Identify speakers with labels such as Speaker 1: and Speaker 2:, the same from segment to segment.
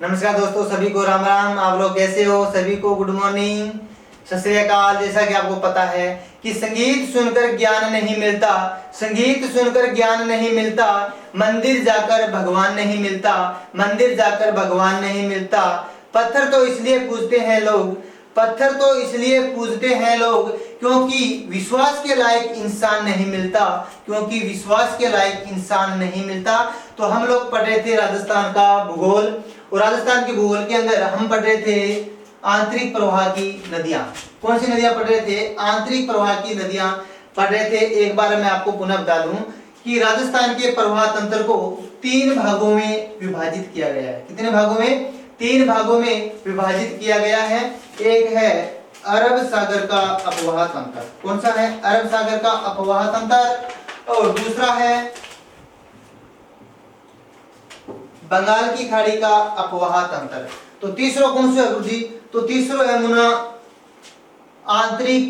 Speaker 1: नमस्कार दोस्तों, सभी को राम राम। आप लोग कैसे हो? सभी को गुड मॉर्निंग, सत श्री अकाल। जैसा कि आपको पता है कि संगीत सुनकर ज्ञान नहीं मिलता, संगीत सुनकर ज्ञान नहीं मिलता, मंदिर जाकर भगवान नहीं मिलता, मंदिर जाकर भगवान नहीं मिलता। पत्थर तो इसलिए पूजते हैं लोग, पत्थर तो इसलिए पूजते हैं लोग क्योंकि विश्वास के लायक इंसान नहीं मिलता, क्योंकि विश्वास के लायक इंसान नहीं मिलता। तो हम लोग पढ़ रहे थे राजस्थान का भूगोल, और राजस्थान के भूगोल के अंदर हम पढ़ रहे थे आंतरिक प्रवाह की नदियां। कौन सी नदियां पढ़ रहे थे? आंतरिक प्रवाह की नदियां पढ़ रहे थे। एक बार मैं आपको पुनः बता दूं कि राजस्थान के प्रवाह तंत्र को 3 भागों में विभाजित किया गया है। कितने भागों में? 3 भागों में विभाजित किया गया है। एक है अरब सागर का अपवाह तंत्र। कौन सा है? अरब सागर का अपवाह तंत्र। और दूसरा है बंगाल की खाड़ी का अपवाह तंत्र। तो तीसरा कौन सा है गुरुजी? तो तीसरा है मुना आंतरिक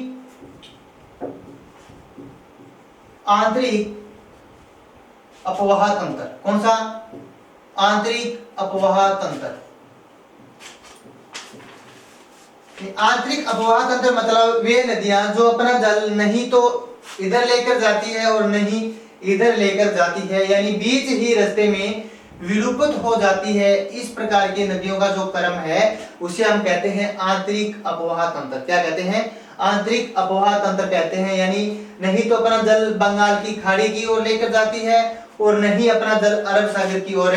Speaker 1: अपवाह तंत्र। कौन सा? आंतरिक अपवाह तंत्र। आंतरिक अपवाह तंत्र मतलब वे नदियां जो अपना जल नहीं तो इधर लेकर जाती है और नहीं इधर लेकर जाती है, यानी बीच ही रास्ते में विलुप्त हो जाती है। इस प्रकार की नदियों का जो क्रम है उसे हम कहते हैं आंतरिक अपवाह तंत्र। क्या कहते हैं? आंतरिक अपवाह तंत्र कहते हैं। यानी नहीं तो अपना जल बंगाल की खाड़ी की ओर लेकर जाती है और नहीं अपना जल अरब सागर की ओर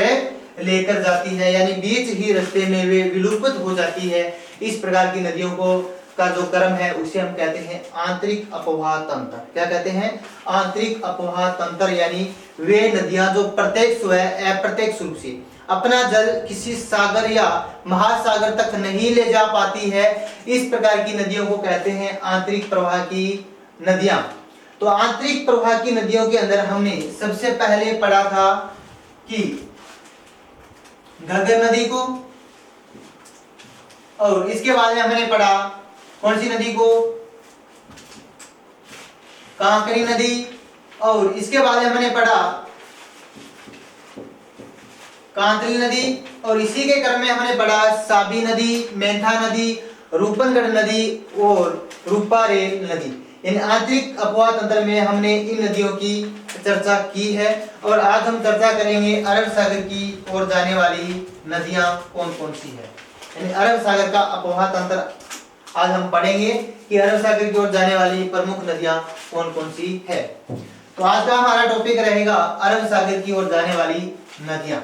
Speaker 1: लेकर जाती है, यानी बीच ही रास्ते में वे विलुप्त हो जाती है। इस प्रकार की नदियों को का जो क्रम है उसे हम कहते हैं आंतरिक अपवाह तंत्र। क्या कहते हैं? आंतरिक अपवाह तंत्र। यानी वे नदियां जो प्रत्यक्ष व अप्रत्यक्ष रूप से अपना जल किसी सागर या महासागर तक नहीं ले जा पाती है, इस प्रकार की नदियों को कहते हैं आंतरिक प्रवाह की नदियां। तो आंतरिक प्रवाह की नदियों के अंदर हमने सबसे पहले पढ़ा था कि घग्गर नदी को, और इसके बाद में हमने पढ़ा कौन सी नदी को? कांकरी नदी। और इसके बाद में हमने पढ़ा कांतली नदी। और इसी के क्रम में हमने पढ़ा साबी नदी, मेंथा नदी, रूपनगढ़ नदी और रूपारेल नदी। इन आंतरिक अपवाह तंत्र में हमने इन नदियों की चर्चा की है। और आज हम चर्चा करेंगे अरब सागर की ओर जाने वाली नदियां कौन कौन सी है। यानी अरब सागर का अपवाह तंत्र आज हम पढ़ेंगे कि अरब सागर की ओर जाने वाली प्रमुख नदियां कौन कौन सी है। तो आज का हमारा टॉपिक रहेगा अरब सागर की ओर जाने वाली नदियां।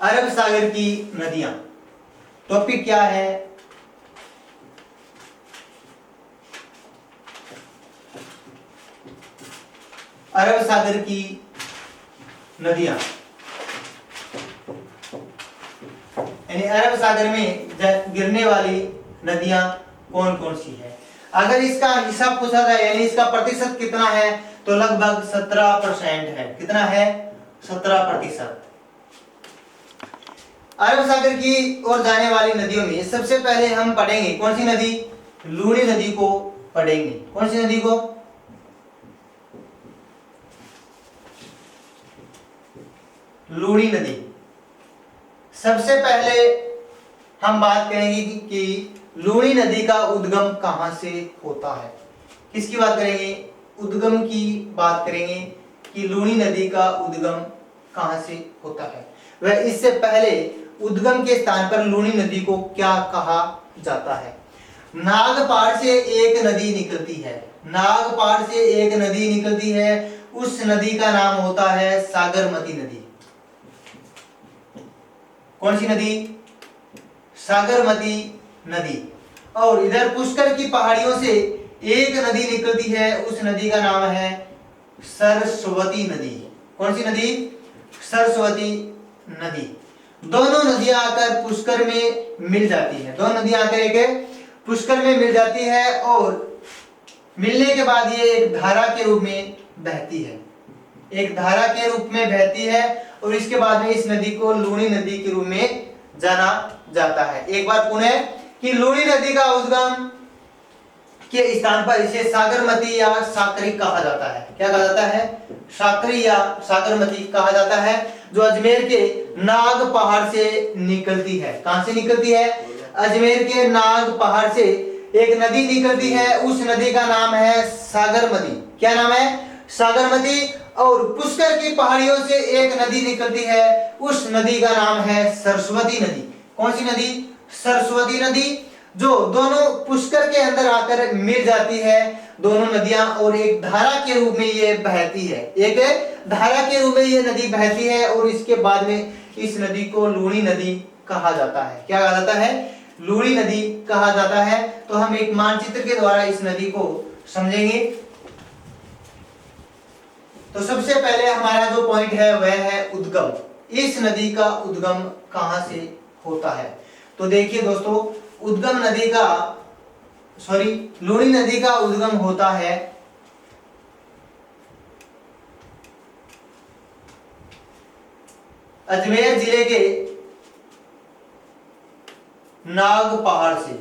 Speaker 1: अरब सागर की नदियां टॉपिक क्या है? अरब सागर की नदियां, यानी अरब सागर में गिरने वाली नदियां कौन कौन सी है। अगर इसका हिसाब पूछा जाए, यानी इसका प्रतिशत कितना है, तो लगभग 17% है। कितना है? 17%। अरब सागर की ओर जाने वाली नदियों में सबसे पहले हम पढ़ेंगे कौन सी नदी? लूणी नदी को पढ़ेंगे। कौन सी नदी को? लूणी नदी। सबसे पहले हम बात करेंगे कि लूणी नदी का उद्गम कहां से होता है। किसकी बात करेंगे? उद्गम की बात करेंगे कि लूणी नदी का उद्गम कहां से होता है। वह इससे पहले उद्गम के स्थान पर लूणी नदी को क्या कहा जाता है? नागपाड़ से एक नदी निकलती है, नागपाड़ से एक नदी निकलती है, उस नदी का नाम होता है सागरमती नदी। कौन सी नदी? सागरमती नदी। और इधर पुष्कर की पहाड़ियों से एक नदी निकलती है, उस नदी का नाम है सरस्वती नदी। कौन सी नदी? सरस्वती नदी। दोनों नदियां आकर पुष्कर में मिल जाती है, दोनों नदियां आकर एक पुष्कर में मिल जाती है और मिलने के बाद ये एक धारा के रूप में बहती है, एक धारा के रूप में बहती है और इसके बाद में इस नदी को लूणी नदी के रूप में जाना जाता है। एक बार पुनः कि लूणी नदी का उद्गम के स्थान पर इसे सागरमती या साकरी कहा जाता है। क्या कहा जाता है? साकरी या सागरमती कहा जाता है, जो अजमेर के नाग पहाड़ से निकलती है। कहां से निकलती है? अजमेर के नाग पहाड़ से एक नदी निकलती है, उस नदी का नाम है सागरमती। क्या नाम है? सागरमती। और पुष्कर की पहाड़ियों से एक नदी निकलती है, उस नदी का नाम है सरस्वती नदी। कौन सी नदी? सरस्वती नदी, जो दोनों पुष्कर के अंदर आकर मिल जाती है, दोनों नदियां, और एक धारा के रूप में ये बहती है। एक धारा के रूप में ये नदी बहती है और इसके बाद में इस नदी को लूणी नदी कहा जाता है। क्या कहा जाता है? लूणी नदी कहा जाता है। तो हम एक मानचित्र के द्वारा इस नदी को समझेंगे। तो सबसे पहले हमारा जो पॉइंट है वह है उद्गम। इस नदी का उद्गम कहां से होता है? तो देखिए दोस्तों, उद्गम नदी का लूणी नदी का उद्गम होता है अजमेर जिले के नाग पहाड़ से।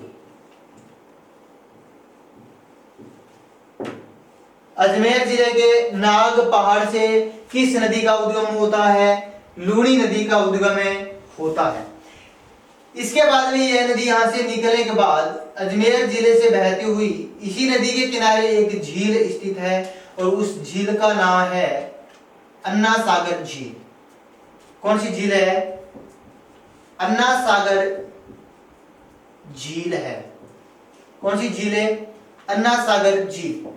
Speaker 1: अजमेर जिले के नाग पहाड़ से किस नदी का उद्गम होता है? लूणी नदी का उद्गम होता है। इसके बाद में यह नदी यहां से निकलने के बाद अजमेर जिले से बहती हुई इसी नदी के किनारे एक झील स्थित है और उस झील का नाम है अन्ना सागर झील। कौन सी झील है? अन्ना सागर झील है। कौन सी झील है? अन्ना सागर झील।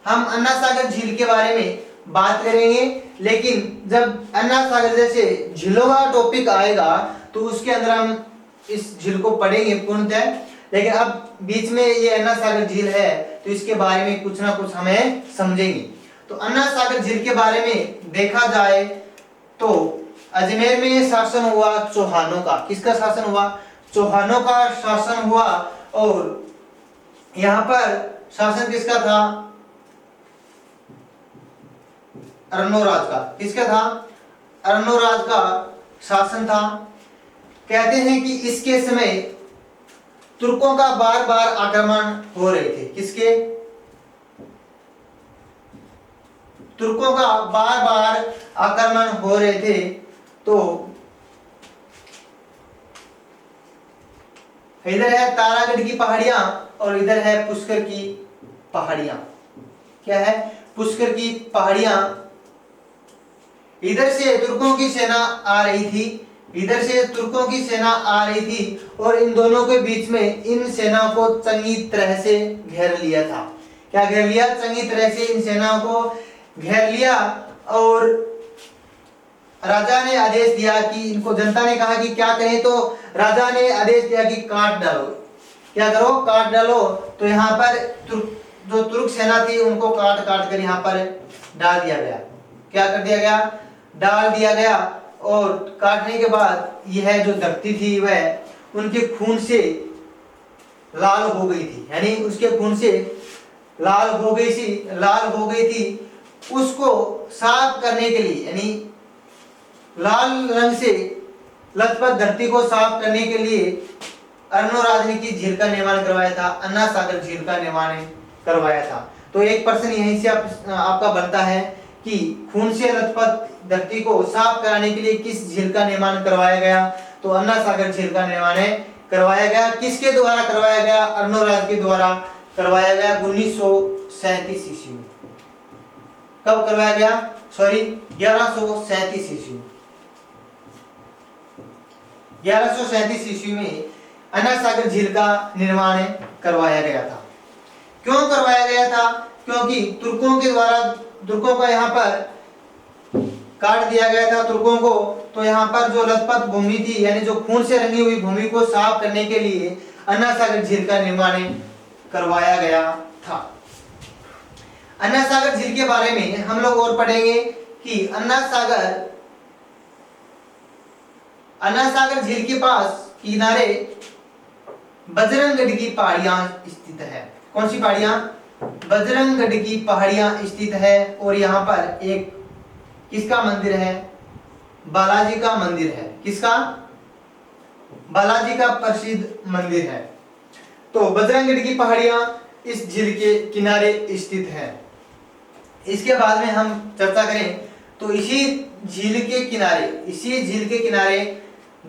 Speaker 1: हम अन्ना सागर झील के बारे में बात करेंगे, लेकिन जब अन्ना सागर जैसे झीलों का टॉपिक आएगा तो उसके अंदर हम इस झील को पढ़ेंगे पूर्णतः। लेकिन अब बीच में ये अन्ना सागर झील है तो इसके बारे में कुछ ना कुछ हमें समझेंगे। तो अन्ना सागर झील के बारे में देखा जाए तो अजमेर में शासन हुआ चौहानों का। किसका शासन हुआ? चौहानों का शासन हुआ। और यहां पर शासन किसका था? अर्णोराज का। किसका था? अर्णोराज का शासन था। कहते हैं कि इसके समय तुर्कों का बार बार आक्रमण हो रहे थे। किसके? तुर्कों का बार बार आक्रमण हो रहे थे। तो इधर है तारागढ़ की पहाड़ियां और इधर है पुष्कर की पहाड़ियां। क्या है? पुष्कर की पहाड़ियां। इधर से तुर्कों की सेना आ रही थी, इधर से तुर्कों की सेना आ रही थी और इन दोनों के बीच में इन सेनाओं को चंगी तरह से घेर लिया था। क्या घेर लिया? चंगी तरह से इन सेनाओं को घेर लिया। और राजा ने आदेश दिया कि इनको, जनता ने कहा कि क्या करें, तो राजा ने आदेश दिया कि काट डालो। क्या करो? काट डालो। तो यहाँ पर जो तुर्क सेना थी उनको काट काट कर यहाँ पर डाल दिया गया। क्या कर दिया गया? डाल दिया गया। और काटने के बाद यह जो धरती थी वह उनके खून से लाल हो गई थी, यानी उसके खून से लाल हो गई थी। उसको साफ करने के लिए, यानी लाल रंग से लथपथ धरती को साफ करने के लिए अर्णोराज ने की झील का निर्माण करवाया था, अन्ना सागर झील का निर्माण करवाया था। तो एक प्रश्न यहीं से आपका बनता है कि खून से लथपथ धरती को साफ कराने के लिए किस झील का निर्माण करवाया गया? तो अन्ना सागर झील का निर्माण करवाया गया। किसके द्वारा करवाया गया? अर्णोराज के द्वारा करवाया गया 1937 ईस्वी में। कब करवाया गया? 1137 ईस्वी। 1137 ईस्वी में अन्ना सागर झील का निर्माण करवाया गया था। क्यों करवाया गया था? क्योंकि तुर्कों का यहाँ पर काट दिया गया था तुर्कों को। तो यहाँ पर जो लथपथ भूमि थी, यानी जो खून से रंगी हुई भूमि को साफ करने के लिए अन्ना सागर झील का निर्माण करवाया गया था। अन्ना सागर झील के बारे में हम लोग और पढ़ेंगे कि अन्ना सागर झील के पास किनारे बजरंगगढ़ की पहाड़ियां स्थित है। कौन सी पहाड़ियां? बजरंगगढ़ की पहाड़ियां स्थित है। और यहाँ पर एक किसका मंदिर है? बालाजी का मंदिर है। किसका? बालाजी का प्रसिद्ध मंदिर है। तो बजरंगगढ़ की पहाड़ियां इस झील के किनारे स्थित है। इसके बाद में हम चर्चा करें तो इसी झील के किनारे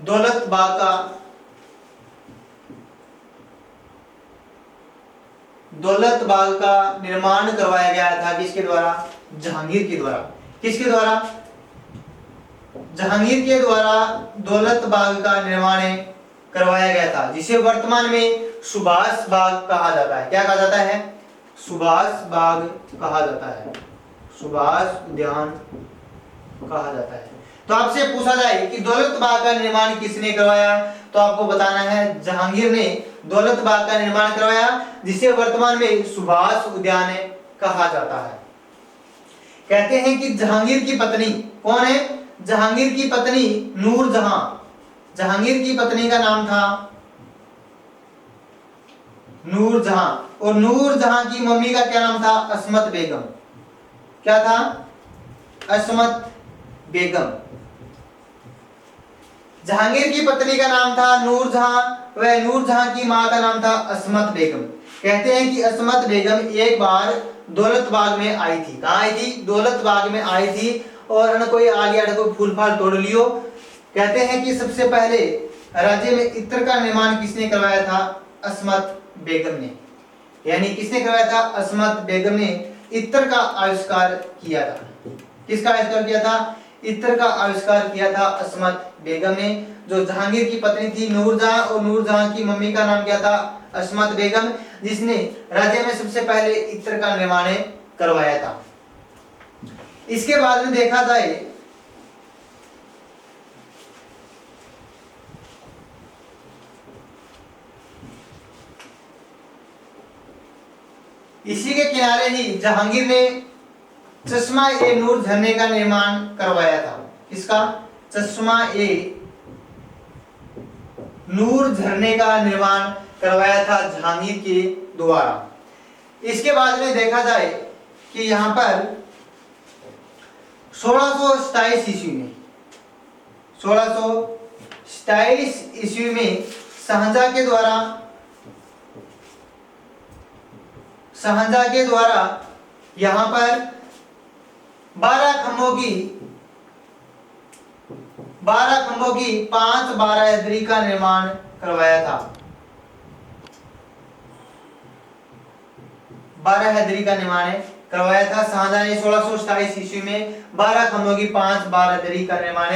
Speaker 1: दौलत बाग का निर्माण करवाया गया था। किसके द्वारा? जहांगीर के द्वारा। किसके द्वारा? जहांगीर के द्वारा दौलत बाग का निर्माण करवाया गया था, जिसे वर्तमान में सुभाष बाग कहा जाता है। क्या कहा जाता है? सुभाष बाग कहा जाता है, सुभाष उद्यान कहा जाता है। तो आपसे पूछा जाए कि दौलत बाग का निर्माण किसने करवाया, तो आपको बताना है जहांगीर ने दौलत बाग का निर्माण करवाया, जिसे वर्तमान में सुभाष उद्यान कहा जाता है। कहते हैं कि जहांगीर की पत्नी कौन है? जहांगीर की पत्नी नूरजहां। जहांगीर की पत्नी का नाम था नूरजहां, और नूरजहां की मम्मी का क्या नाम था? असमत बेगम। क्या था? असमत बेगम। जहांगीर की पत्नी का नाम था नूरजहां, वह नूरजहां की मां का नाम था असमत बेगम। कहते हैं कि असमत बेगम एक बार दौलत बाग में आई थी। कहाँ आई थी? दौलत बाग में आई थी, और कोई आ गया, कोई फूल फाल तोड़ लियो। कहते हैं कि सबसे पहले राज्य में इत्र का निर्माण किसने करवाया था? असमत बेगम ने। यानी किसने करवाया था? असमत बेगम ने इत्र का आविष्कार किया था। किसका आविष्कार किया था? इत्र का आविष्कार किया था असमत बेगम ने, जो जहांगीर की पत्नी थी नूरजहां, और नूरजहां की मम्मी का नाम क्या था? असमत बेगम, जिसने राज्य में सबसे पहले इत्र का निर्माण करवाया था। इसके बाद में देखा जाए इसी के किनारे ही जहांगीर ने चश्मा ए नूर झरने का निर्माण करवाया था। किसका? चश्मा ए नूर झरने का निर्माण करवाया था जहांगीर के द्वारा। इसके बाद में देखा जाए कि यहां पर 1627 ईस्वी में शाहजहां के द्वारा यहां पर 12 खंभों की 5 बारादरी का निर्माण करवाया था। 12 हैदरी का निर्माण करवाया था शाहजहां ने 1627 ईस्वी में 12 खंभों की 5 बारादरी का निर्माण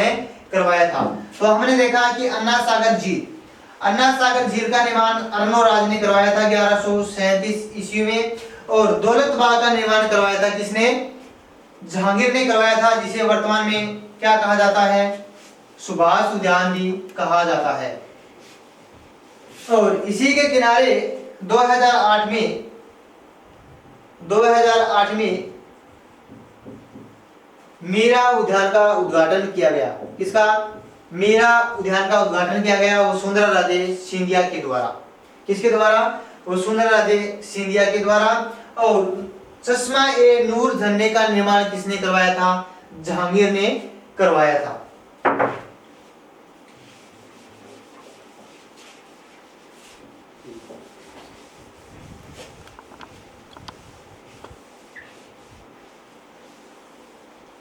Speaker 1: करवाया था। तो हमने देखा कि अन्ना सागर झील का निर्माण अर्नोराज ने करवाया था 1137 ईस्वी में, और दौलत बाग का निर्माण करवाया था किसने? जहांगीर ने करवाया था, जिसे वर्तमान में क्या कहा जाता है? सुभाष उद्यान भी कहा जाता है। और इसी के किनारे 2008 में मीरा उद्यान का उद्घाटन किया गया। किसका? मीरा उद्यान का उद्घाटन किया गया वसुंधरा राजे सिंधिया के द्वारा। किसके द्वारा? वसुंधरा राजे सिंधिया के द्वारा। और चश्मा ए नूर झरने का निर्माण किसने करवाया था? जहांगीर ने करवाया था।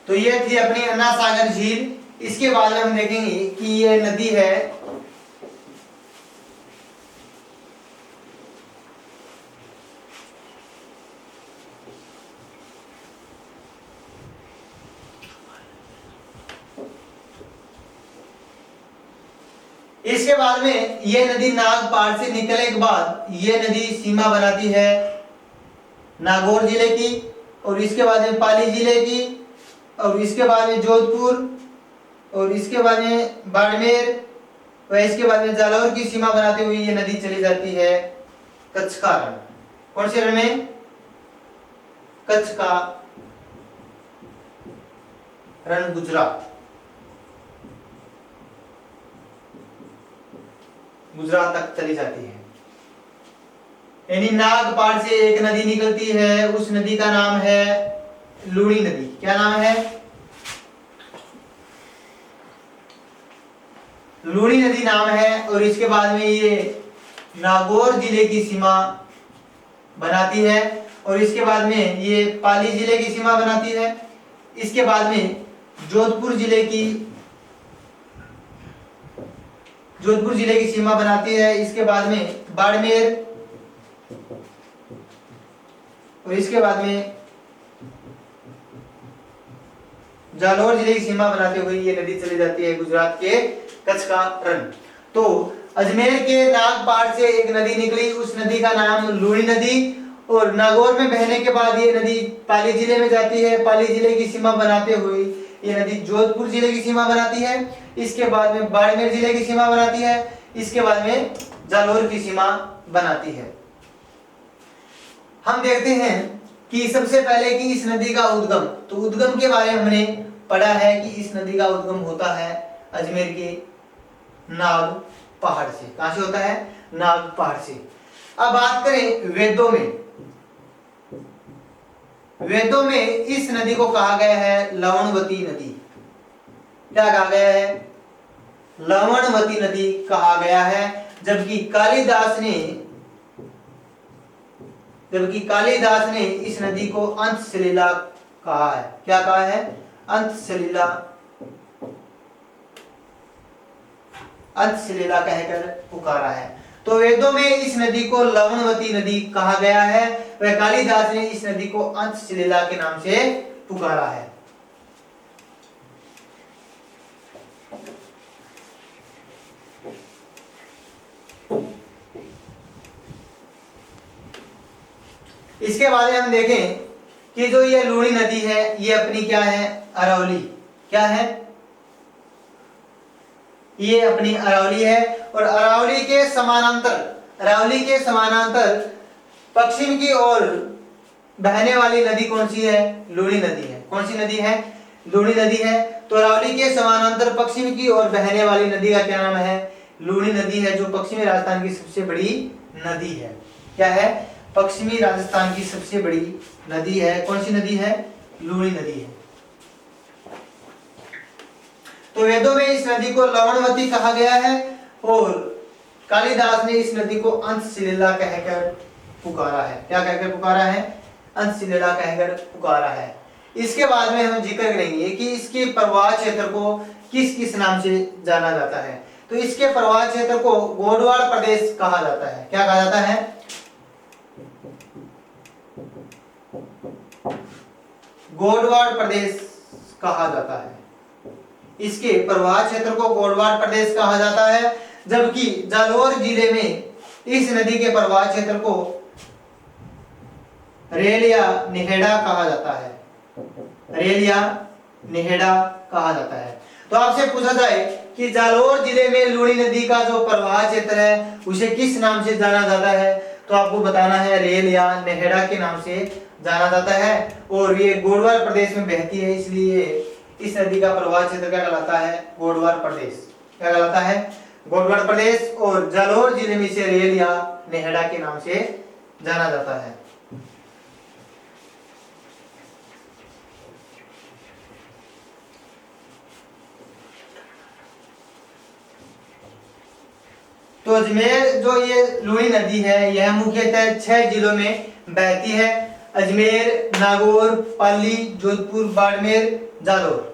Speaker 1: तो ये थी अपनी अन्ना सागर झील। इसके बाद में हम देखेंगे कि ये नदी है इसके बाद में ये नदी नागपाड़ से निकलने के बाद ये नदी सीमा बनाती है नागौर जिले की, और इसके बाद में पाली जिले की, और इसके बाद में जोधपुर, और इसके बाद में बाड़मेर, और इसके बाद में जालौर की सीमा बनाते हुए ये नदी चली जाती है कच्छ का रण। कौन से रण में? कच्छ का रण, गुजरात तक चली जाती है। यानी नागपाड़ से एक नदी निकलती है, उस नदी का नाम है लूणी नदी। क्या नाम है? लूणी नदी नाम है, और इसके बाद में ये नागौर जिले की सीमा बनाती है, और इसके बाद में ये पाली जिले की सीमा बनाती है। इसके बाद में जोधपुर जिले की सीमा बनाती है। इसके बाद में बाड़मेर, और इसके बाद में जालौर जिले की सीमा बनाते हुए ये नदी चली जाती है गुजरात के कच्छ का रण। तो अजमेर के नागपाड़ से एक नदी निकली, उस नदी का नाम लूणी नदी, और नागौर में बहने के बाद ये नदी पाली जिले में जाती है। पाली जिले की सीमा बनाते हुए ये नदी जोधपुर जिले की सीमा बनाती है। इसके बाद में बाड़मेर जिले की सीमा बनाती है। इसके बाद में जालौर की सीमा बनाती है। हम देखते हैं कि सबसे पहले कि इस नदी का उद्गम, तो उद्गम के बारे में हमने पढ़ा है कि इस नदी का उद्गम होता है अजमेर के नाग पहाड़ से। कहां से होता है? नाग पहाड़ से। अब बात करें वेदों में, वेदों में इस नदी को कहा गया है लवणवती नदी। क्या कहा गया है? लवणवती नदी कहा गया है। जबकि कालिदास ने इस नदी को अंतसलिला कहा है। क्या कहा है? अंतसलिला कहकर पुकारा है। तो वेदों में इस नदी को लवणवती नदी कहा गया है, वह कालिदास ने इस नदी को अंतसलिला के नाम से पुकारा है। इसके बाद हम देखें कि जो ये लूणी नदी है ये अपनी क्या है? अरावली। क्या है? ये अपनी अरावली है, और अरावली के समानांतर पश्चिम की ओर बहने वाली नदी कौन सी है? लूणी नदी है। कौन सी नदी है? लूणी नदी है। तो अरावली के समानांतर पश्चिम की ओर बहने वाली नदी का क्या नाम है? लूणी नदी है, जो पश्चिमी राजस्थान की सबसे बड़ी नदी है। क्या है? पश्चिमी राजस्थान की सबसे बड़ी नदी है। कौन सी नदी है? लूणी नदी है। तो वेदों में इस नदी को लवणवती कहा गया है, और कालिदास ने इस नदी को अंतसलिला कहकर पुकारा है। क्या कहकर पुकारा है? अंतसलिला कहकर पुकारा है। इसके बाद में हम जिक्र करेंगे कि इसके प्रवाह क्षेत्र को किस किस नाम से जाना जाता है। तो इसके प्रवाह क्षेत्र को गोडवाड़ प्रदेश कहा जाता है। क्या कहा जाता है? गोडवाड़ प्रदेश कहा जाता है। इसके प्रवाह क्षेत्र को गोडवाड़ प्रदेश कहा जाता है। जबकि जालौर जिले में इस नदी के प्रवाह क्षेत्र को रेल या निहेड़ा कहा जाता है। रेल या निहेड़ा कहा जाता है। तो आपसे पूछा जाए कि जालौर जिले में लूणी नदी का जो प्रवाह क्षेत्र है उसे किस नाम से जाना जाता है, तो आपको बताना है रेल या निहेड़ा के नाम से जाना जाता है। और ये गोडवाड़ प्रदेश में बहती है, इसलिए इस नदी का प्रवाह क्षेत्र क्या कहलाता है? गोडवाड़ प्रदेश। क्या कहलाता है? गोडवाड़ प्रदेश। और जालौर जिले में इसे रेल या निहेड़ा के नाम से जाना जाता है। तो अजमेर जो ये लूणी नदी है यह मुख्यतः 6 जिलों में बहती है: अजमेर, नागौर, पाली, जोधपुर, बाड़मेर, जालौर।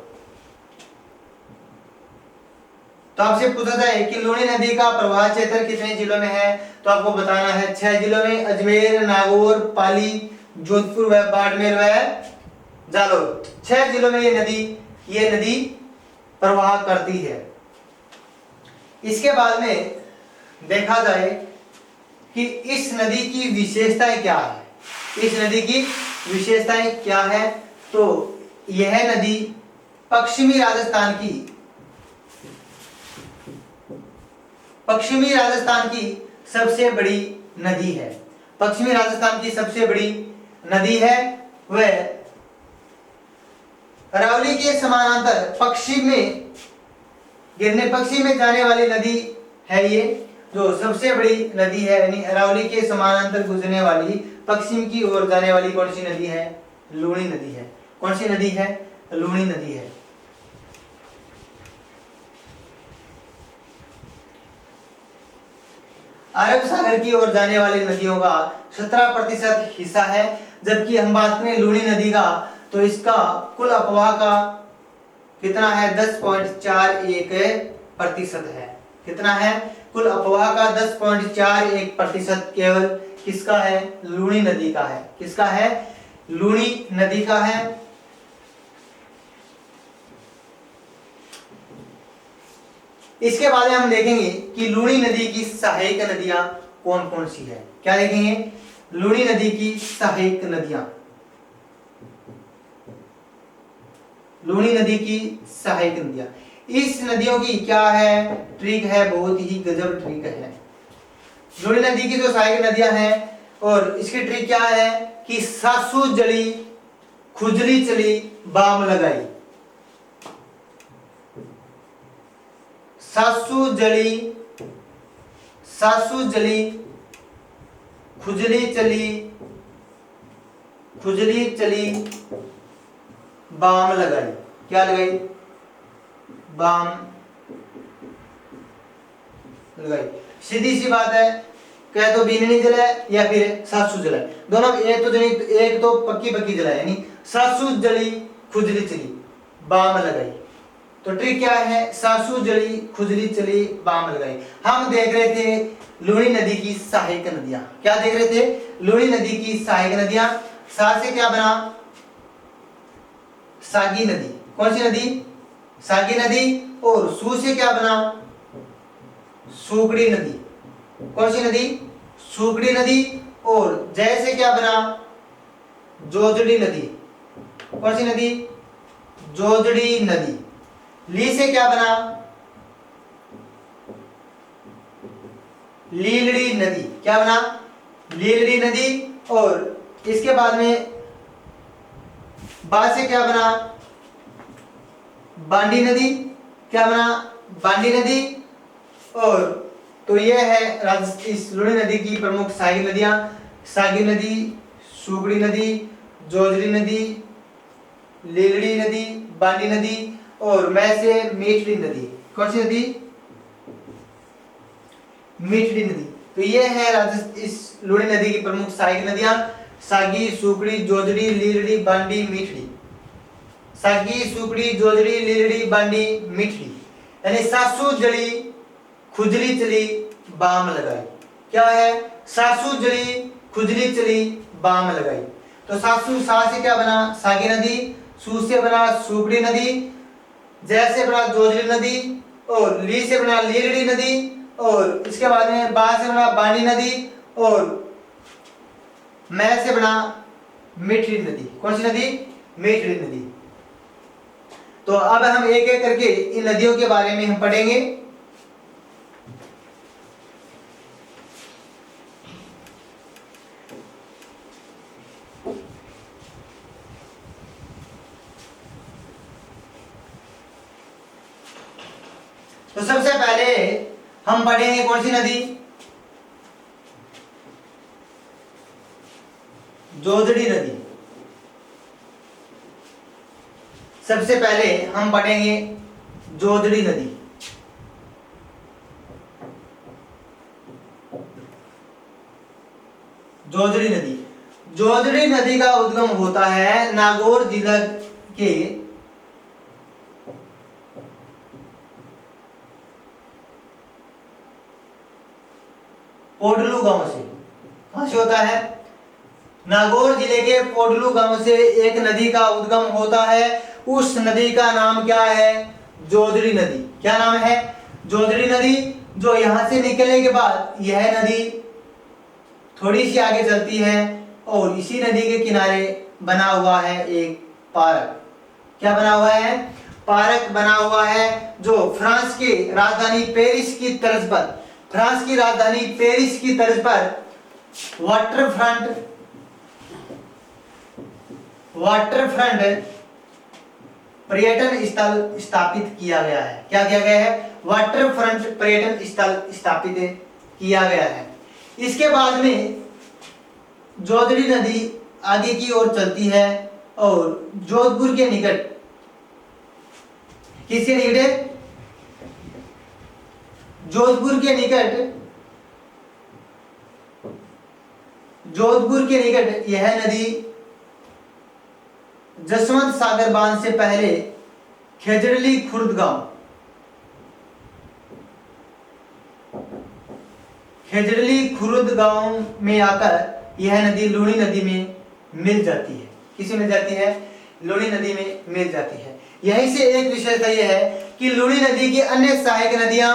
Speaker 1: तो आपसे पूछा जाए कि लूणी नदी का प्रवाह क्षेत्र कितने जिलों में है, तो आपको बताना है 6 जिलों में: अजमेर, नागौर, पाली, जोधपुर व बाड़मेर व जालौर। 6 जिलों में ये नदी प्रवाह करती है। इसके बाद में देखा जाए कि इस नदी की विशेषताएं क्या है। इस नदी की विशेषताएं क्या है, तो यह नदी पश्चिमी राजस्थान की सबसे बड़ी नदी है। पश्चिमी राजस्थान की सबसे बड़ी नदी है। वह अरावली के समानांतर पश्चिम में जाने वाली नदी है। ये जो सबसे बड़ी नदी है, यानी अरावली के समानांतर गुजरने वाली पश्चिम की ओर जाने वाली कौन सी नदी है? लूणी नदी है। कौन सी नदी है? लूणी नदी है। अरब सागर की ओर जाने वाली नदियों का 17% हिस्सा है। जबकि हम बात करें लूनी नदी का तो इसका कुल अपवाह का कितना है 10.41% है। कितना है कुल अपवाह का 10.41% केवल किसका है लूनी नदी का है। किसका है लूनी नदी का है। इसके बाद हम देखेंगे कि लूनी नदी की सहायक नदियां कौन कौन सी है। क्या देखेंगे लूनी नदी की सहायक नदियां। लूनी नदी की सहायक नदियां इस नदियों की क्या है ट्रिक है बहुत ही गजब ट्रिक है। लूनी नदी की जो सहायक नदियां हैं और इसकी ट्रिक क्या है कि सासू जली खुजली चली बाम लगाई। सासू जली खुजली चली बाम लगाई। क्या लगाई बाम लगाई। सीधी सी बात है कह तो बीननी जलाए या फिर सासू जलाए दोनों एक तो पक्की जलाए यानी सासू जली खुजली चली बाम लगाई। तो ट्रिक क्या है सासू जली खुजली चली बाम लगाई। हम देख रहे थे लूनी नदी की सहायक नदियां। क्या देख रहे थे लूनी नदी की सहायक नदियां। सा से क्या बना सागी नदी। कौन सी नदी सागी नदी। और सू से क्या बना सूगड़ी नदी। कौन सी नदी सूगड़ी नदी। और जय से क्या बना जोजड़ी नदी। कौन सी नदी जोजड़ी नदी। ली से क्या बना लीलड़ी नदी। क्या बना लीलड़ी नदी। और इसके बाद में बा से क्या बना बांडी नदी। क्या बना बांडी नदी। और तो यह है इस लूनी नदी की प्रमुख सहायक नदियां सागी नदी सूगड़ी नदी जोजड़ी नदी लीलड़ी नदी बांडी नदी और मैं से मीठड़ी नदी। कौन सी नदी मीठड़ी नदी। तो ये है इस लूनी नदी की प्रमुख सहायक नदियां सागी सूगड़ी जोजड़ी लीलड़ी बांडी मीठड़ी। सागी सूगड़ी जोजड़ी लीलड़ी बांडी मीठड़ी यानी सासू जली खुजली चली बाम लगाई। क्या है सासू जली खुजली चली बाम लगाई। तो सासू सा से क्या बना सागी नदी सू से बना सूगड़ी नदी जय से बना जोजड़ी नदी और ली से बना लीलड़ी नदी और इसके बाद में बा से बना बांडी नदी और मैं से बना मीठड़ी नदी। कौन सी नदी मीठड़ी नदी। तो अब हम एक एक करके इन नदियों के बारे में हम पढ़ेंगे। तो सबसे पहले हम पढ़ेंगे कौन सी नदी जोजड़ी नदी। सबसे पहले हम पढ़ेंगे जोजड़ी नदी। जोजड़ी नदी जोजड़ी नदी का उद्गम होता है नागौर जिला के पोडलू गांव से। कहां से होता है नागौर जिले के पोडलू गांव से एक नदी का उद्गम होता है। उस नदी का नाम क्या है जोजड़ी नदी। क्या नाम है जोजड़ी नदी। जो यहां से निकलने के बाद यह नदी थोड़ी सी आगे चलती है और इसी नदी के किनारे बना हुआ है एक पार्क। क्या बना हुआ है पार्क बना हुआ है जो फ्रांस की राजधानी पेरिस की तर्ज पर वाटरफ्रंट पर्यटन स्थल स्थापित किया गया है। क्या किया गया है वाटरफ्रंट पर्यटन स्थल स्थापित किया गया है। इसके बाद में जोजड़ी नदी आगे की ओर चलती है और जोधपुर के निकट किसके निकट है जोधपुर के निकट जोधपुर के निकट यह नदी जसवंत सागर बांध से पहले खेजड़ली खुर्द गांव, खेजड़ली खुर्द गांव में आकर यह नदी लूणी नदी में मिल जाती है। किसमें मिल जाती है? लूणी नदी में मिल जाती है। यहीं से एक विशेषता यह है कि लूणी नदी की अन्य सहायक नदियां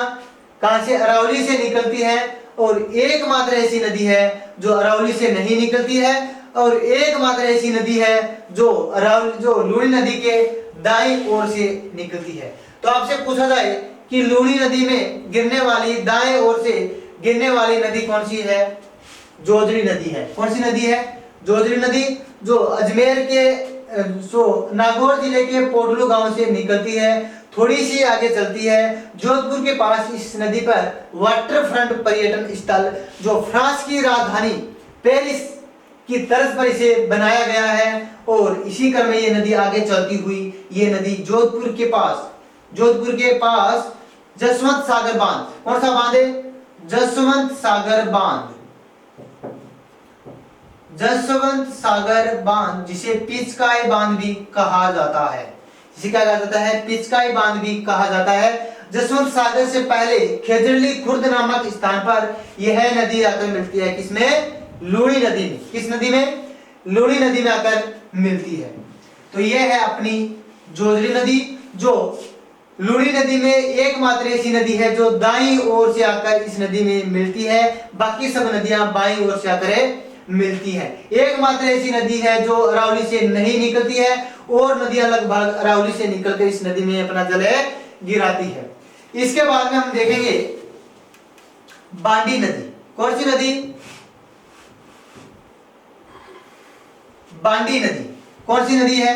Speaker 1: कहां से? अरावली से निकलती हैं, और एकमात्र ऐसी नदी है जो अरावली से नहीं निकलती है, और एकमात्र ऐसी नदी है जो लूणी नदी के दाईं ओर से निकलती है। तो आपसे पूछा जाए कि लूणी नदी में गिरने वाली, दाएं ओर से गिरने वाली नदी कौन सी है? जोजड़ी नदी है। कौन सी नदी है? जोजड़ी नदी, जो अजमेर के नागौर जिले के पोटलू गांव से निकलती है, थोड़ी सी आगे चलती है। जोधपुर के पास इस नदी पर वाटर फ्रंट पर्यटन स्थल, जो फ्रांस की राजधानी पेरिस की तर्ज पर इसे बनाया गया है, और इसी क्रम में ये नदी आगे चलती हुई, ये नदी जोधपुर के पास जसवंत सागर बांध, कौन सा बांध है? जसवंत सागर बांध, जसवंत सागर बांध, जिसे पिचकाई बांध भी कहा जाता है। जिसे क्या कहा जाता है? पिचकाई बांध भी कहा जाता है। जसवंत सागर से पहले खेजड़ली खुर्द नामक स्थान पर यह नदी आकर मिलती है। किसमें? लूणी नदी में। किस नदी में? लूणी नदी में आकर मिलती है। तो यह है अपनी जोजड़ी नदी, जो लूणी नदी में एकमात्र ऐसी नदी है जो दाईं ओर से आकर इस नदी में मिलती है। बाकी सब नदियां बाईं ओर से आकर मिलती है। एकमात्र ऐसी नदी है जो अरावली से नहीं निकलती है, और नदियां लगभग अरावली से निकलकर इस नदी में अपना जल गिराती है। इसके बाद में हम देखेंगे बांडी नदी। कौन सी नदी? बांडी नदी। कौन सी नदी है?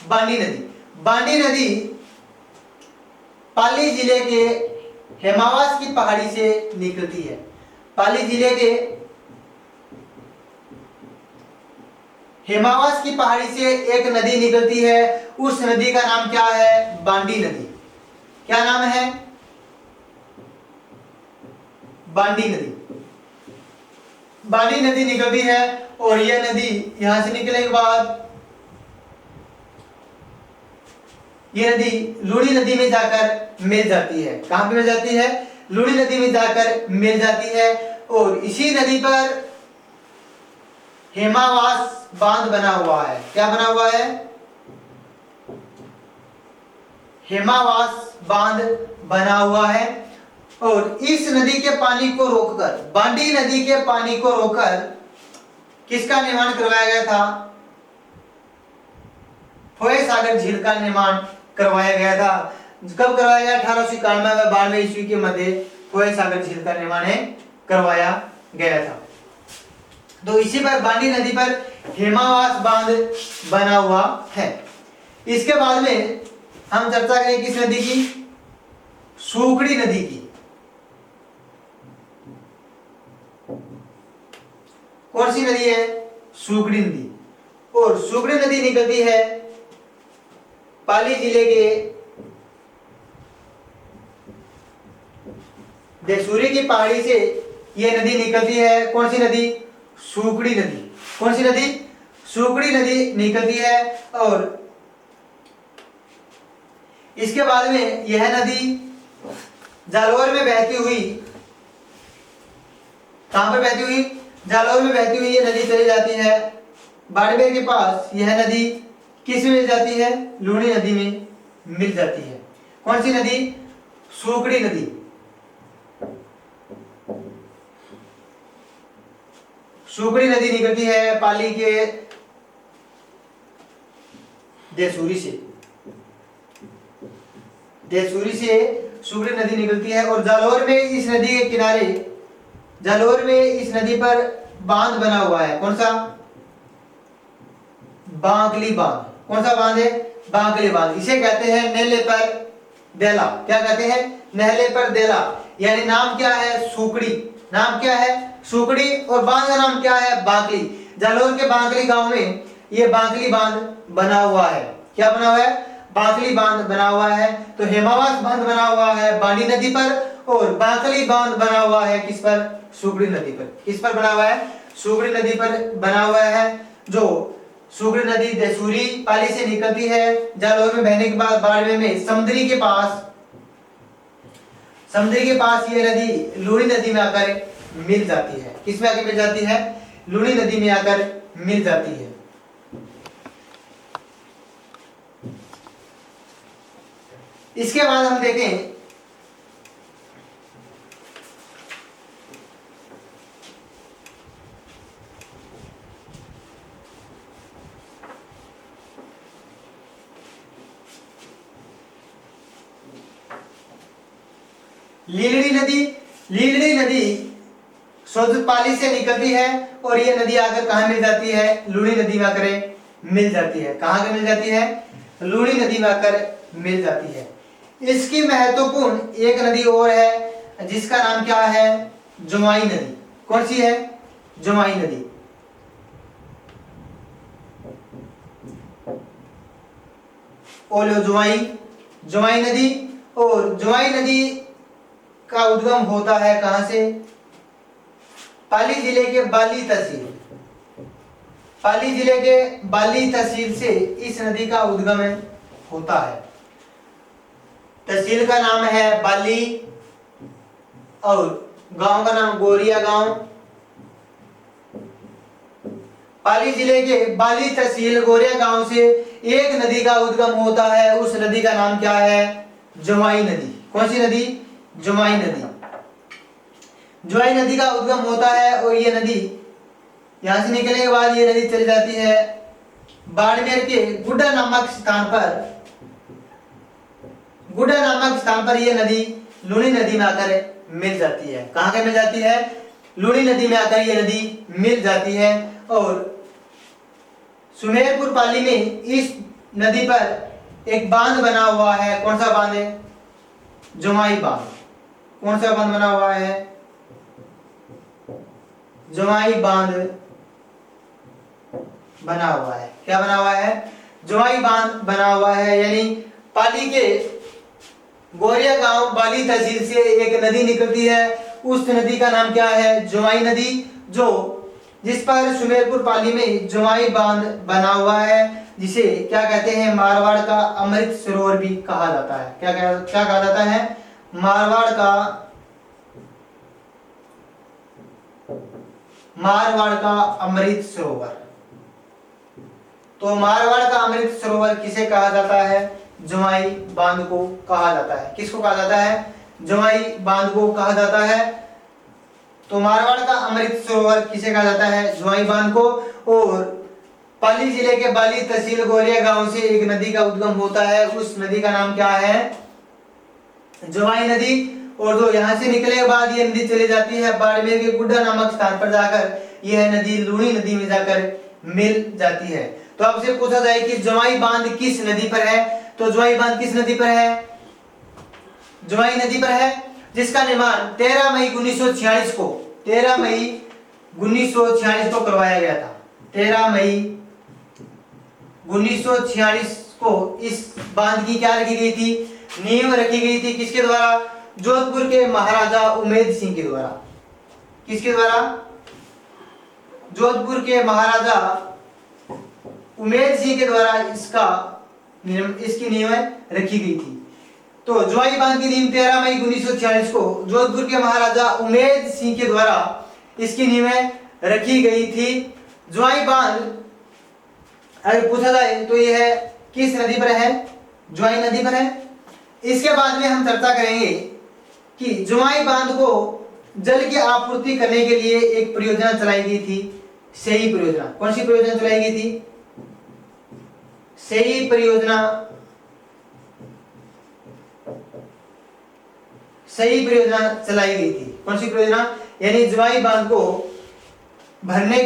Speaker 1: बांडी नदी। बांडी नदी पाली जिले के हेमावास की पहाड़ी से निकलती है। पाली जिले के हेमावास की पहाड़ी से एक नदी निकलती है। उस नदी का नाम क्या है? बांडी नदी। क्या नाम है? बांडी नदी। बांडी नदी निकलती है, और यह नदी यहां से निकलने के बाद यह नदी लूणी नदी में जाकर मिल जाती है। कहां पे मिल जाती है? लूणी नदी में जाकर मिल जाती है, और इसी नदी पर हेमावास बांध बना हुआ है। क्या बना हुआ है? हेमावास बांध बना हुआ है। और इस नदी के पानी को रोककर, बांडी नदी के पानी को रोककर किसका निर्माण करवाया गया था? फोय सागर झील का निर्माण करवाया गया था। कब करवाया गया? 1891 व 92 ईस्वी के मध्य फोय सागर झील का निर्माण करवाया गया था। तो इसी पर बांडी नदी पर हेमावास बांध बना हुआ है। इसके बाद में हम चर्चा करें किस नदी की? सूखड़ी नदी की। कौन सी नदी है? सूखड़ी नदी। और सूखड़ी नदी निकलती है पाली जिले के देसूरी की पहाड़ी से। यह नदी निकलती है। कौन सी नदी? सूखड़ी नदी। कौन सी नदी? सूखड़ी नदी निकलती है। और इसके बाद में यह नदी जालौर में बहती हुई, कहां पर बहती हुई? जालौर में बहती हुई यह नदी चली जाती है बाड़मेर के पास। यह नदी किस में मिल जाती है? लूणी नदी में मिल जाती है। कौन सी नदी? सूखड़ी नदी। सूखड़ी नदी निकलती है पाली के देसूरी से। देसूरी से सूखड़ी नदी निकलती है, और जालौर में इस नदी के किनारे, जालौर में इस नदी पर बांध बना हुआ है। कौन सा? बांकली बांध। कौन सा बांध है? बांकली बांध। इसे कहते हैं नेले पर देला। क्या कहते हैं? नेले पर देला। यानी नाम क्या है? सूखड़ी। नाम क्या है? सूखड़ी। और बांध का नाम क्या है? बांकली। जालौर के बांकली गांव में ये बांकली बांध बना हुआ है। क्या बना हुआ है? बांकली बांध बना हुआ है। तो हेमावास बांध बना हुआ है बांडी नदी पर, और बांकली बांध बना हुआ है किस पर? सूखड़ी नदी पर। किस पर बना हुआ है? सुगड़ी नदी पर बना हुआ है। जो सुगड़ी नदी दसूरी पाली से निकलती है, जालौर में बहने के बाद बाड़मेर में समुद्री के पास ये नदी लूणी नदी में आकर मिल जाती है। किस में आकर मिल जाती है? लूणी नदी में आकर मिल जाती है। इसके बाद हम देखें लीलड़ी नदी सोजपाली से निकलती है और ये नदी आकर कहाँ मिल जाती है? लूणी नदी में आकर मिल जाती है। कहाँ मिल जाती है? लूणी नदी में आकर मिल जाती है। इसकी महत्वपूर्ण एक नदी और है जिसका नाम क्या है? जमुई नदी। कौन सी है? जमुई नदी। ओलो जमुई नदी। और जमुई नदी का उद्गम होता है कहां से? पाली जिले के बाली तहसील। पाली जिले के बाली तहसील से इस नदी का उद्गम होता है। तहसील का नाम है बाली और गांव का नाम गोरिया गांव। पाली जिले के बाली तहसील गोरिया गांव से एक नदी का उद्गम होता है। उस नदी का नाम क्या है? जमुई नदी। कौन सी नदी? जमुई नदी। जमुई नदी का उद्गम होता है और ये नदी यहां से निकलने के बाद ये नदी चली जाती है बाड़मेर के गुड्डा नामक स्थान पर यह नदी लूणी नदी में आकर मिल जाती है। कहां के मिल जाती है? लूणी नदी में आकर यह नदी मिल जाती है। और सुमेरपुर पाली में इस नदी पर एक बांध बना हुआ है। कौन सा बांध है? जमुई बांध। कौन सा बांध बना हुआ है? जमुई बांध बना हुआ है। क्या बना हुआ है? जमुई बांध बना हुआ है। यानी पाली के गोरिया गांव बाली तहसील से एक नदी निकलती है। उस नदी का नाम क्या है? जमुई नदी। जिस पर सुमेरपुर पाली में जमुई बांध बना हुआ है, जिसे क्या कहते हैं? मारवाड़ का अमृत सरोवर भी कहा जाता है। क्या कहा जाता है? मारवाड़ का अमृत सरोवर। तो मारवाड़ का अमृत सरोवर किसे कहा जाता है? जमुई बांध को कहा जाता है। किसको कहा जाता है? जमुई बांध को कहा जाता है। तो मारवाड़ का अमृत सरोवर किसे कहा जाता है? जमुई बांध को। और पाली जिले के बाली तहसील गोरिया गांव से एक नदी का उद्गम होता है। उस नदी का नाम क्या है? जमुई नदी। और जो यहाँ से निकले के बाद ये नदी चली जाती है बाड़मेर के गुड्डा नामक स्थान पर जाकर यह नदी लूणी नदी में जाकर मिल जाती है। तो आपसे पूछा जाए कि जमुई बांध किस नदी पर है? तो जमुई बांध किस नदी पर है? जमुई नदी पर है, जिसका निर्माण 13 मई 1946 को करवाया गया था। 13 मई 1946 को इस बांध की क्या रखी गई थी? नींव रखी गई थी। किसके द्वारा? जोधपुर के महाराजा उमेद सिंह के द्वारा। किसके द्वारा? जोधपुर के महाराजा उमेद सिंह के द्वारा इसकी नींव रखी गई थी। तो जमुई बांध की नींव 13 मई 1946 को जोधपुर के महाराजा उमेद सिंह के द्वारा इसकी नींव रखी गई थी। जमुई बांध अगर पूछा जाए तो यह किस नदी पर है? जमुई नदी पर है। इसके बाद में हम चर्चा करेंगे कि जमुई बांध को जल की आपूर्ति करने के लिए एक परियोजना चलाई गई थी, सही परियोजना। कौन सी परियोजना चलाई गई थी? सही परियोजना। सही परियोजना चलाई गई थी। कौन सी परियोजना? यानी जमुई बांध को भरने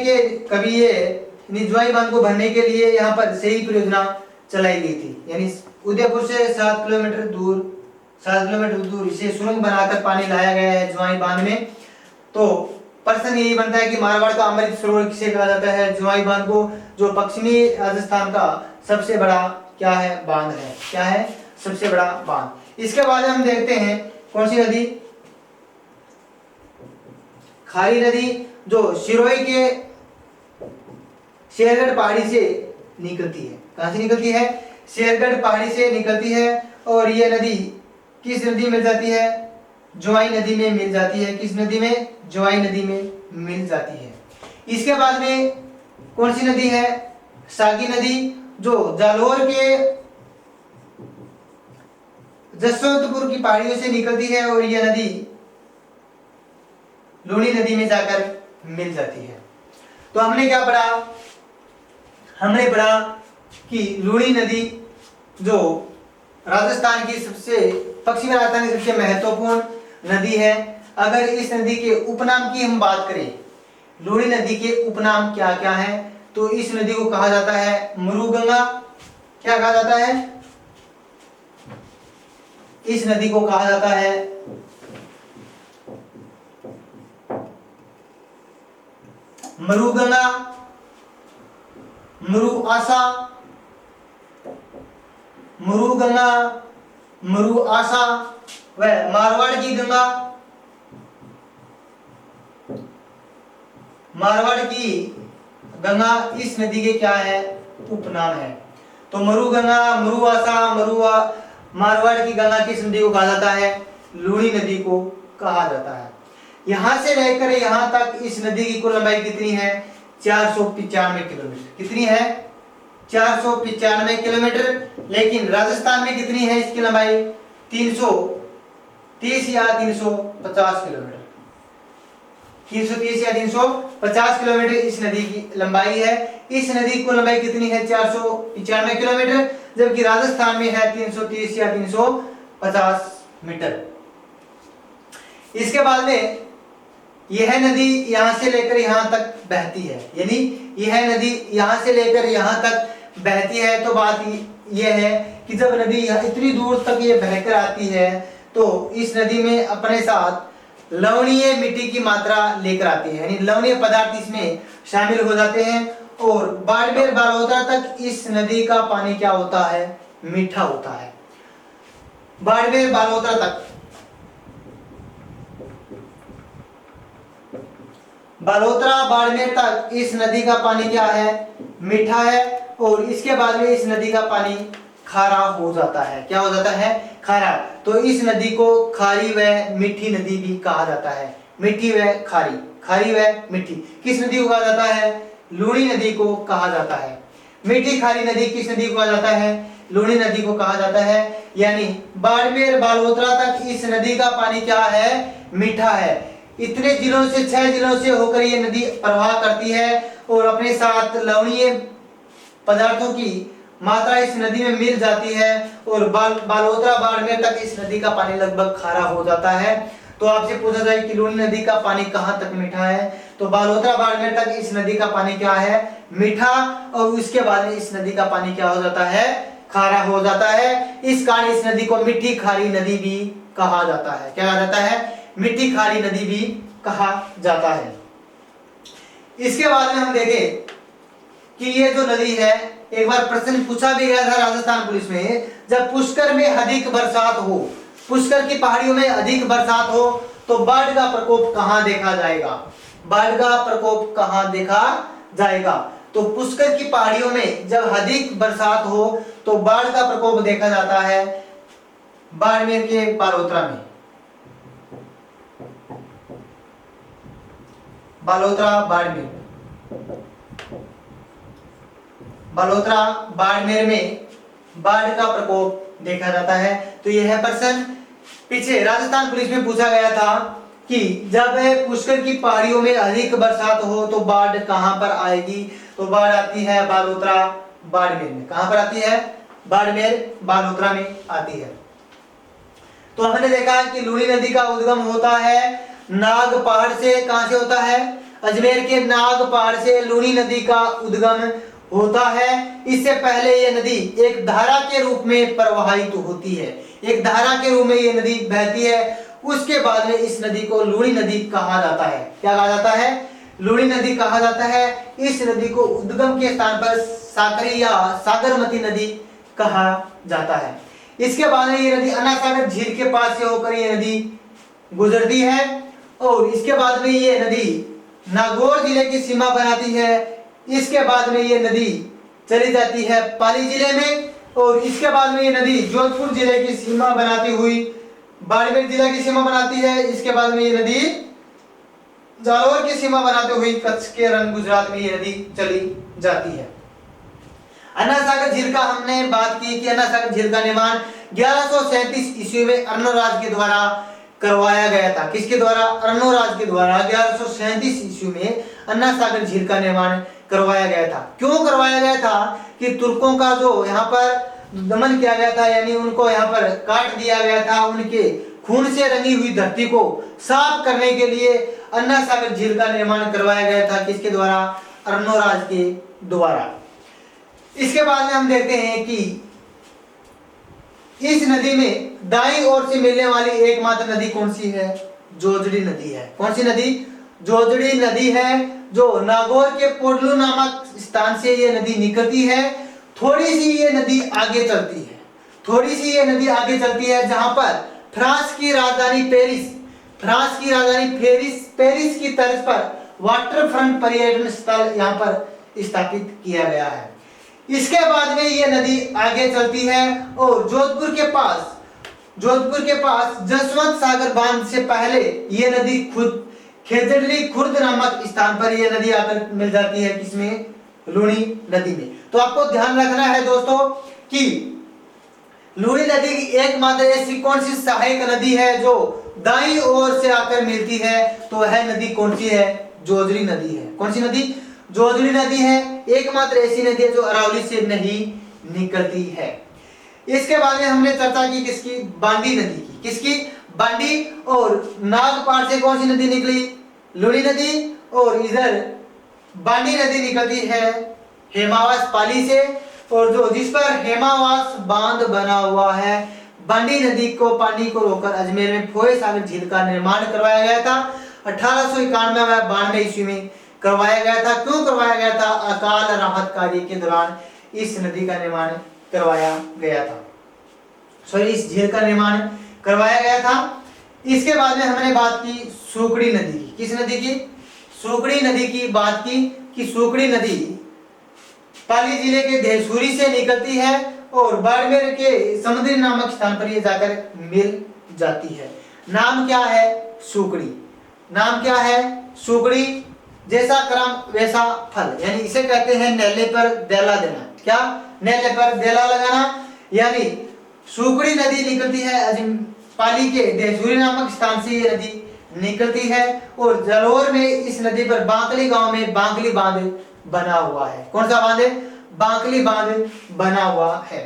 Speaker 1: के लिए यहाँ पर सही परियोजना चलाई गई थी। यानी उदयपुर से 7 किलोमीटर दूर इसे सुरंग बनाकर पानी लाया गया है जमुई बांध में। तो प्रश्न यही बनता है कि मारवाड़ का अमृत सरोवर किसे कहा जाता है? जमुई बांध को, जो पश्चिमी राजस्थान का सबसे बड़ा क्या है? बांध है। क्या है? सबसे बड़ा बांध। इसके बाद हम देखते हैं कौन सी नदी? खारी नदी जो सिरोही के शेरगढ़ पहाड़ी से निकलती है। कहां से निकलती है? शेरगढ़ पहाड़ी से निकलती है। और यह नदी किस नदी में मिल जाती है? जोआई नदी में मिल जाती है। किस नदी में? जोआई नदी में मिल जाती है। इसके बाद में कौन सी नदी है? सागी नदी जो जालौर के जसवंतपुर की पहाड़ियों से निकलती है और यह नदी लूनी नदी में जाकर मिल जाती है। तो हमने क्या पढ़ा? हमने पढ़ा कि लूनी नदी जो राजस्थान की पश्चिमी राजस्थान की सबसे महत्वपूर्ण नदी है। अगर इस नदी के उपनाम की हम बात करें, लूनी नदी के उपनाम क्या क्या है, तो इस नदी को कहा जाता है मरुगंगा। क्या कहा जाता है? इस नदी को कहा जाता है मरुगंगा, मरुआसा, मरुगंगा, मरुआसा व मारवाड़ की गंगा। मारवाड़ की गंगा इस नदी के क्या है? उपनाम है। तो मरुगंगा, मरुआसा, मारवाड़ की गंगा किस नदी को कहा जाता है? लूनी नदी को कहा जाता है। यहां से लेकर यहां तक इस नदी की कुल लंबाई कितनी है? 495 किलोमीटर। कितनी है? 495 किलोमीटर। लेकिन राजस्थान में कितनी है इसकी लंबाई? 330 या 350 किलोमीटर। 330 या 350 किलोमीटर इस नदी की लंबाई है। इस नदी की कुल लंबाई कितनी है? 495 किलोमीटर, जबकि राजस्थान में है 330 या 350 मीटर। इसके बाद में यह नदी यहां से लेकर यहां तक बहती है, यानी यह नदी यहां से लेकर यहां तक बहती है। तो बात यह है कि जब नदी इतनी दूर तक ये बहकर आती है तो इस नदी में अपने साथ लवणीय मिट्टी की मात्रा लेकर आती है, यानी लवणीय पदार्थ इसमें शामिल हो जाते हैं। और बाड़मेर बालोतरा तक इस नदी का पानी क्या होता है? मीठा होता है। बाड़मेर बालोतरा तक, बालोतरा बाड़मेर तक इस नदी का पानी क्या है? मीठा है। और इसके बाद में इस नदी का पानी खारा हो जाता है। क्या हो जाता है? खारा। तो इस नदी को खारी व मीठी नदी भी कहा जाता है। मीठी व खारी, खारी व मीठी किस नदी को कहा जाता है? लूनी नदी को कहा जाता है। मीठी खारी नदी किस नदी को कहा जाता है? लूनी नदी को कहा जाता है। यानी बाड़मेर बालोतरा तक इस नदी का पानी क्या है? मीठा है। इतने जिलों से 6 जिलों से होकर ये नदी प्रवाह करती है और अपने साथ लवणीय पदार्थों की मात्रा इस नदी में मिल जाती है। और बालोतरा बाड़मेर तक इस नदी का पानी लगभग खारा हो जाता है। तो आपसे पूछा जाए कि लूनी नदी का पानी कहां तक मीठा है, तो बालोतरा बाड़मेर तक इस नदी का पानी क्या है? मीठा। और उसके बाद में इस नदी का पानी क्या हो जाता है? खारा हो जाता है। इस कारण इस नदी को मीठी खारी नदी भी कहा जाता है। क्या कहा जाता है? मीठी खारी नदी भी कहा जाता है। इसके बाद में हम देखें कि ये जो नदी है, एक बार प्रश्न पूछा भी गया था राजस्थान पुलिस में, जब पुष्कर में अधिक बरसात हो, पुष्कर की पहाड़ियों में अधिक बरसात हो तो बाढ़ का प्रकोप कहां देखा जाएगा? बाढ़ का प्रकोप कहां देखा जाएगा? तो पुष्कर की पहाड़ियों में जब अधिक बरसात हो तो बाढ़ का प्रकोप देखा जाता है बाड़मेर के बालोतरा में। बालोतरा बाड़मेर, बालोतरा बाड़मेर में बाढ़ का प्रकोप देखा जाता है। तो यह प्रश्न पीछे राजस्थान पुलिस में पूछा गया था कि जब पुष्कर की पहाड़ियों में अधिक बरसात हो तो बाढ़ कहां पर आएगी? तो बाढ़ आती है बालोतरा बाड़मेर में। कहां पर आती है? बाड़मेर बालोतरा में आती है। तो हमने देखा कि लूनी नदी का उद्गम होता है नाग पहाड़ से। कहां से होता है? अजमेर के नाग पहाड़ से लूनी नदी का उद्गम होता है। इससे पहले यह नदी एक धारा के रूप में प्रवाहित होती है, एक धारा के रूप में यह नदी बहती है। उसके बाद में इस नदी को लूनी नदी कहा जाता है। क्या कहा जाता है? लूनी नदी कहा जाता है। इस नदी को उद्गम के स्थान पर साकरी या सागरमती नदी कहा जाता है। इसके बाद में ये नदी अन्ना सागर झील के पास से होकर ये नदी गुजरती है और इसके बाद में ये नदी नागौर जिले की सीमा बनाती है। इसके बाद में ये नदी चली जाती है पाली जिले में, और इसके बाद में ये नदी जोधपुर जिले की सीमा बनाती हुई बाड़मेर जिला की सीमा बनाती है। इसके बाद में ये नदी जालौर की सीमा बनाते हुई कच्छ के रण गुजरात में ये नदी चली जाती है। अन्ना सागर झील का हमने बात की कि अन्ना सागर झील का निर्माण 1137 ईस्वी में अर्णोराज के द्वारा करवाया गया था। किसके द्वारा? अर्णोराज के द्वारा 1137 ईस्वी में अन्ना सागर झील का निर्माण करवाया गया था। क्यों करवाया गया था? कि तुर्कों का जो यहाँ पर दमन किया गया था, यानी उनको यहाँ पर काट दिया गया था, उनके खून से रंगी हुई धरती को साफ करने के लिए अन्ना सागर झील का निर्माण करवाया गया था। किसके द्वारा? अर्णोराज के द्वारा। इसके बाद में हम देखते हैं कि इस नदी में दाईं ओर से मिलने वाली एकमात्र नदी कौन सी है? जोजड़ी नदी है। कौन सी नदी? जोजड़ी नदी है, जो नागौर के पोडलू नामक स्थान से ये नदी निकलती है। थोड़ी सी ये नदी आगे चलती है, थोड़ी सी ये नदी आगे चलती है, जहां पर फ्रांस की राजधानी पेरिस की तर्ज पर वाटर फ्रंट पर्यटन स्थल यहाँ पर स्थापित किया गया है। इसके बाद में ये नदी आगे चलती है और जोधपुर के पास जसवंत सागर बांध से पहले ये नदी खुद खेजड़ली खुर्द नामक स्थान पर ये नदी आकर मिल जाती है। किसमें? लूणी नदी में। तो आपको ध्यान रखना है दोस्तों कि लूणी नदी की एकमात्र ऐसी कौन सी सहायक नदी है जो दाईं ओर से आकर मिलती है? तो वह नदी कौन सी है? जोजड़ी नदी है। कौन सी नदी? जोजड़ी नदी है। एकमात्र ऐसी नदी है जो अरावली से नहीं निकलती है। इसके बाद में हमने चर्चा की किसकी? बांडी नदी की। किसकी? बांडी। और नागपाड़ से कौन सी नदी निकली? लूणी नदी। और इधर बांडी नदी निकलती है हेमावास पाली से, और जो जिस पर हेमावास बांध बना हुआ है। बांडी नदी को पानी को रोककर अजमेर में फोए सागर झील का निर्माण करवाया गया था। 1891 में 92 ईस्वी में करवाया गया था। क्यों करवाया गया था? अकाल राहत कार्य के दौरान इस नदी का निर्माण करवाया गया था, इस झील का निर्माण करवाया गया था। इसके बाद में हमने बात की सूकड़ी नदी की। किस नदी की? सूकड़ी नदी की बात की कि सूकड़ी नदी पाली जिले के देहसुरी से निकलती है और बाड़मेर के समुद्री नामक स्थान पर ये जाकर मिल जाती है। नाम क्या है? सूकड़ी। नाम क्या है? सूकड़ी। जैसा क्रम वैसा फल, यानी इसे कहते हैं नेले पर देला देना। क्या? नेले पर देला लगाना। यानी सूकड़ी नदी निकलती है पाली के देहसुरी नामक स्थान से ये नदी निकलती है, और जालौर में इस नदी पर बांकली गांव में बांकली बांध बना हुआ है। कौन सा बांध है? बांकली बांध बना हुआ है।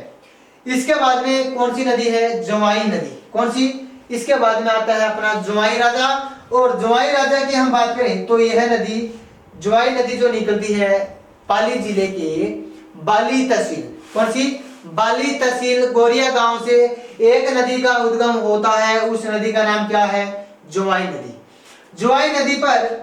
Speaker 1: इसके बाद में कौन सी नदी है? जवाई नदी। कौन सी? इसके बाद में आता है अपना जवाई राजा, और जवाई राजा की हम बात करें तो यह नदी जवाई नदी जो निकलती है पाली जिले के बाली तहसील। कौन सी? बाली तहसील गोरिया गांव से एक नदी का उद्गम होता है। उस नदी का नाम क्या है? जवाई नदी। जवाई नदी पर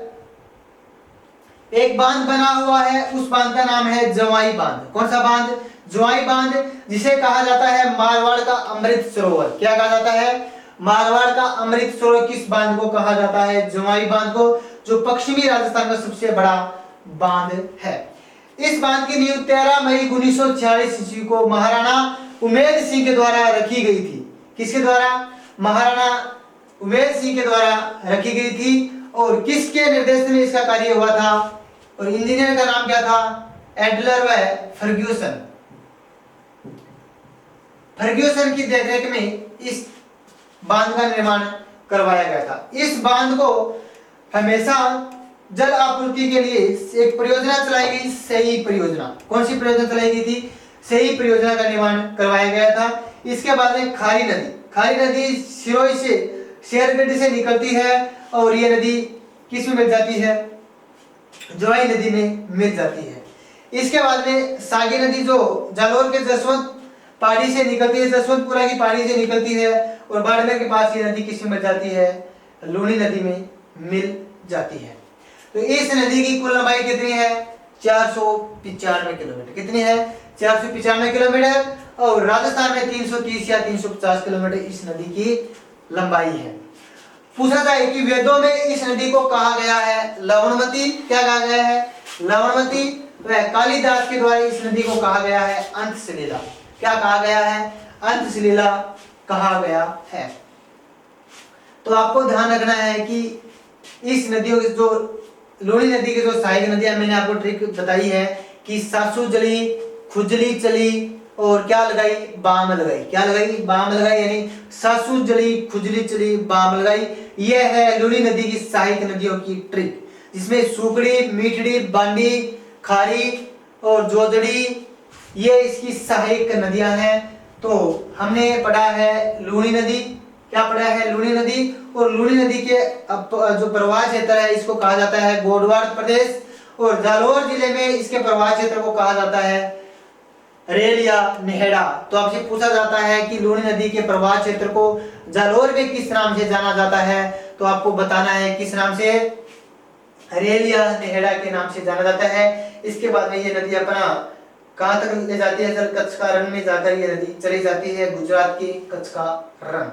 Speaker 1: एक बांध बना हुआ है, उस बांध का नाम है जवाई बांध। कौन सा बांध? जवाई बांध, जिसे कहा जाता है मारवाड़ का अमृत सरोवर। क्या कहा जाता है? मारवाड़ का अमृत सरोवर। किस बांध को कहा जाता है? जवाई बांध को, जो पश्चिमी राजस्थान का सबसे बड़ा बांध है। इस बांध की नींव 13 मई 1946 ईस्वी को महाराणा उमेद सिंह के द्वारा रखी गई थी। किसके द्वारा? महाराणा उमेद सिंह के द्वारा रखी गई थी। और किसके निर्देशन में इसका कार्य हुआ था? और इंजीनियर का नाम क्या था? एडलर व फर्ग्यूसन। फर्ग्यूसन की देखरेख में इस बांध का निर्माण करवाया गया था। इस बांध को हमेशा जल आपूर्ति के लिए एक परियोजना चलाई गई, सही परियोजना। कौन सी परियोजना चलाई गई थी? सही परियोजना का निर्माण करवाया गया था। इसके बाद में खारी नदी। खारी नदी सिरोही से शेरगढ़ से निकलती है, और ये नदी किस में मिल जाती है? जवाई नदी में मिल जाती है। इसके बाद में सागी नदी जो जालौर के जसवंत पहाड़ी से निकलती है, जसवंतपुरा की पहाड़ी से निकलती है, और बाड़मेर के पास ये नदी किस में मिल जाती है? लूणी नदी में मिल जाती है। तो इस नदी की कुल लंबाई कितनी है? 495 किलोमीटर। कितनी है? 495 किलोमीटर। और राजस्थान में 330 या 350 किलोमीटर इस नदी की लंबाई है। पूछा जाए कि वेदों में इस नदी को कहा गया है लवणवती, क्या कहा गया है लवणवती, वह कालिदास के द्वारा इस नदी को कहा गया है अंतसलिला, क्या कहा गया है अंतसलिला कहा गया है। तो आपको ध्यान रखना है कि इस नदियों की जो लूणी नदी की जो सहायक नदियां मैंने आपको ट्रिक बताई है कि सासू जली, खुजली चली और क्या लगाई बाम लगाई, क्या लगाई बाम लगाई, यानी सासू जली खुजली चली बाम लगाई। यह है लूणी नदी की सहायक नदियों की ट्रिक, जिसमें सुकड़ी, मीठड़ी, बांडी, खारी और जोजड़ी ये इसकी सहायक नदियां हैं। तो हमने पढ़ा है लूणी नदी, क्या पढ़ा है लूणी नदी, और लूणी नदी के जो प्रवाह क्षेत्र है इसको कहा जाता है गोडवाड़ प्रदेश, और जालौर जिले में इसके प्रवाह क्षेत्र को कहा जाता है रेल या नेहड़ा। तो आपसे पूछा जाता है कि लूणी नदी के प्रवाह क्षेत्र को जालौर में किस नाम से जाना जाता है, तो आपको बताना है किस नाम से, रेल या नेहड़ा के नाम से जाना जाता है। इसके बाद में ये नदी अपना कहां तक ले जाती है, कच्छ का रण में जाकर ये नदी चली जाती है, गुजरात के कच्छ का रण।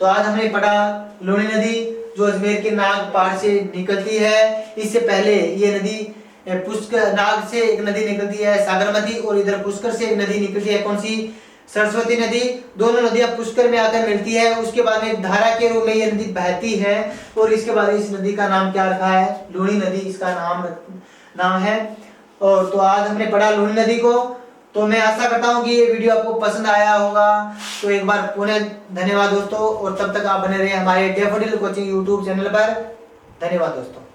Speaker 1: तो आज हमने पढ़ा लूणी नदी जो अजमेर के नाग पहाड़ से निकलती है। इससे पहले ये नदी पुष्कर, नाग से एक नदी निकलती है सागरमती, और इधर पुष्कर से एक नदी निकलती है, कौन सी सरस्वती नदी। दोनों नदियां पुष्कर में आकर मिलती है, उसके बाद में धारा के रूप में ये नदी बहती है, और इसके बाद इस नदी का नाम क्या रखा है लूणी नदी, इसका नाम है। और तो आज हमने पढ़ा लूणी नदी को। तो मैं आशा करता हूँ कि ये वीडियो आपको पसंद आया होगा। तो एक बार पुनः धन्यवाद दोस्तों, और तब तक आप बने रहे हमारे डैफोडिल कोचिंग यूट्यूब चैनल पर। धन्यवाद दोस्तों।